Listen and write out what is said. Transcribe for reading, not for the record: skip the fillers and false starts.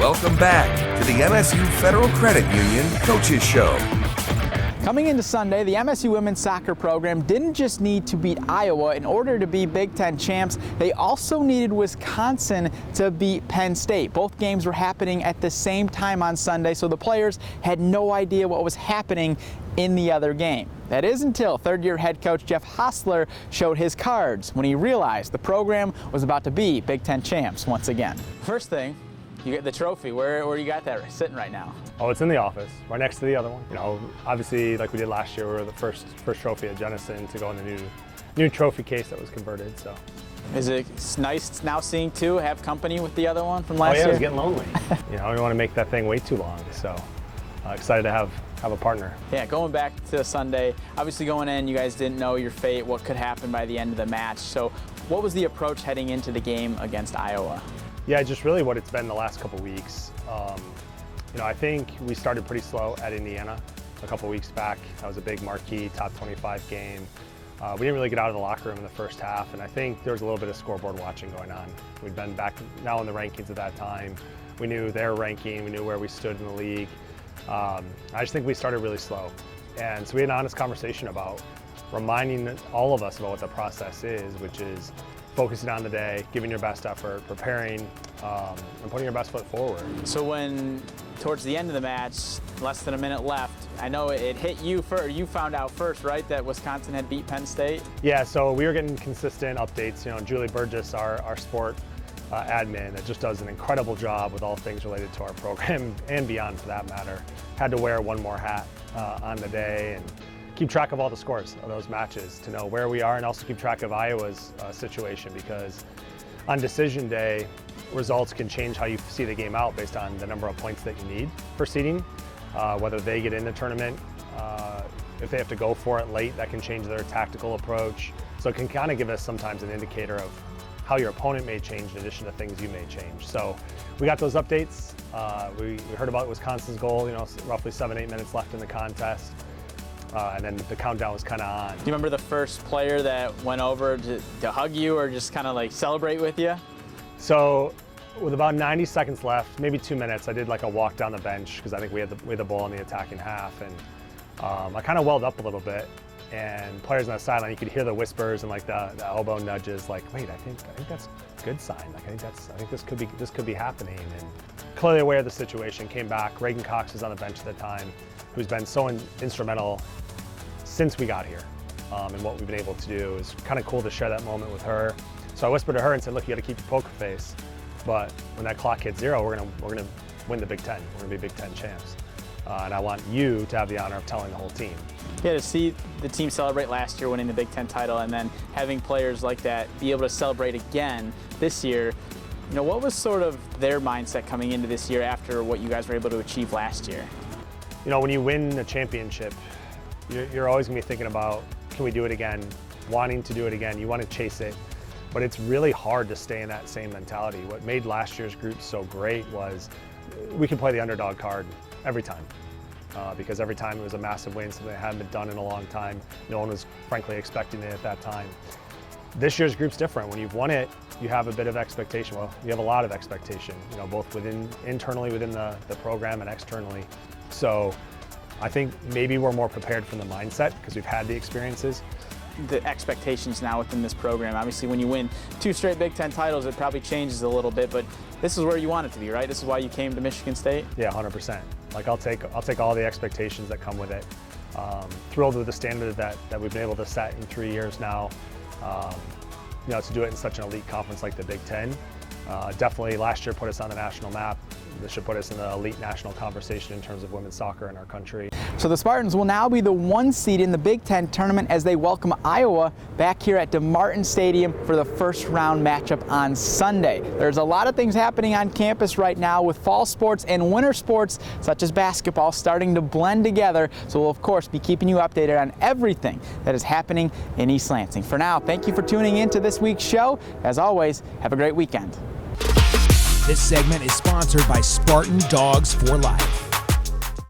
Welcome back to the MSU Federal Credit Union Coaches Show. Coming into Sunday, the MSU women's soccer program didn't just need to beat Iowa in order to be Big Ten champs, they also needed Wisconsin to beat Penn State. Both games were happening at the same time on Sunday, so the players had no idea what was happening in the other game. That is until third-year head coach Jeff Hosler showed his cards when he realized the program was about to be Big Ten champs once again. First thing, you get the trophy. Where you got that sitting right now? Oh, it's in the office, right next to the other one. You know, obviously, like we did last year, we were the first trophy at Jenison to go in the new trophy case that was converted. So, is it nice now seeing two have company with the other one from last year? Oh yeah, it was getting lonely. You know, I don't want to make that thing wait too long. So, excited to have a partner. Yeah, going back to Sunday, obviously going in, you guys didn't know your fate, what could happen by the end of the match. So, what was the approach heading into the game against Iowa? Yeah, just really what it's been the last couple weeks. You know, I think we started pretty slow at Indiana a couple weeks back. That was a big marquee top 25 game. We didn't really get out of the locker room in the first half, and I think there was a little bit of scoreboard watching going on. We'd been back now in the rankings at that time. We knew their ranking, we knew where we stood in the league. I just think we started really slow. And so we had an honest conversation about reminding all of us about what the process is, which is focusing on the day, giving your best effort, preparing, and putting your best foot forward. So when, towards the end of the match, less than a minute left, I know it hit you first, you found out first, right, that Wisconsin had beat Penn State? Yeah, so we were getting consistent updates. You know, Julie Burgess, our sport admin, that just does an incredible job with all things related to our program and beyond for that matter, had to wear one more hat on the day and keep track of all the scores of those matches to know where we are, and also keep track of Iowa's situation, because on decision day, results can change how you see the game out based on the number of points that you need for seeding, whether they get in the tournament. If they have to go for it late, that can change their tactical approach. So it can kind of give us sometimes an indicator of how your opponent may change in addition to things you may change. So we got those updates. We heard about Wisconsin's goal, you know, roughly 7-8 minutes left in the contest. And then the countdown was kind of on. Do you remember the first player that went over to hug you or just kind of like celebrate with you? So with about 90 seconds left, maybe 2 minutes, I did like a walk down the bench because I think we had the ball in the attacking half, and I kind of welled up a little bit. And players on the sideline, you could hear the whispers and like the elbow nudges, like, wait, I think that's a good sign. Like I think this could be happening. And clearly aware of the situation, came back. Reagan Cox was on the bench at the time, who's been so instrumental since we got here, and what we've been able to do. Is kind of cool to share that moment with her. So I whispered to her and said, look, you got to keep your poker face, but when that clock hits 0, we're gonna win the Big Ten. We're gonna be Big Ten champs, and I want you to have the honor of telling the whole team. Yeah, to see the team celebrate last year winning the Big Ten title, and then having players like that be able to celebrate again this year, you know, what was sort of their mindset coming into this year after what you guys were able to achieve last year? You know, when you win a championship, you're always going to be thinking about, can we do it again? Wanting to do it again. You want to chase it. But it's really hard to stay in that same mentality. What made last year's group so great was we could play the underdog card every time. Because every time it was a massive win, something that hadn't been done in a long time. No one was frankly expecting it at that time. This year's group's different. When you've won it, you have a bit of expectation. Well, you have a lot of expectation, you know, both internally within the program and externally. So I think maybe we're more prepared from the mindset because we've had the experiences. The expectations now within this program, obviously when you win 2 straight Big Ten titles, it probably changes a little bit, but this is where you want it to be, right? This is why you came to Michigan State? Yeah, 100%. Like I'll take all the expectations that come with it. Thrilled with the standard that we've been able to set in 3 years now. You know, to do it in such an elite conference like the Big Ten. Definitely last year put us on the national map. This should put us in the elite national conversation in terms of women's soccer in our country. So the Spartans will now be the 1 seed in the Big Ten tournament as they welcome Iowa back here at DeMartin Stadium for the first round matchup on Sunday. There's a lot of things happening on campus right now with fall sports and winter sports such as basketball starting to blend together. So we'll of course be keeping you updated on everything that is happening in East Lansing. For now, thank you for tuning in to this week's show. As always, have a great weekend. This segment is sponsored by Spartan Dogs for Life.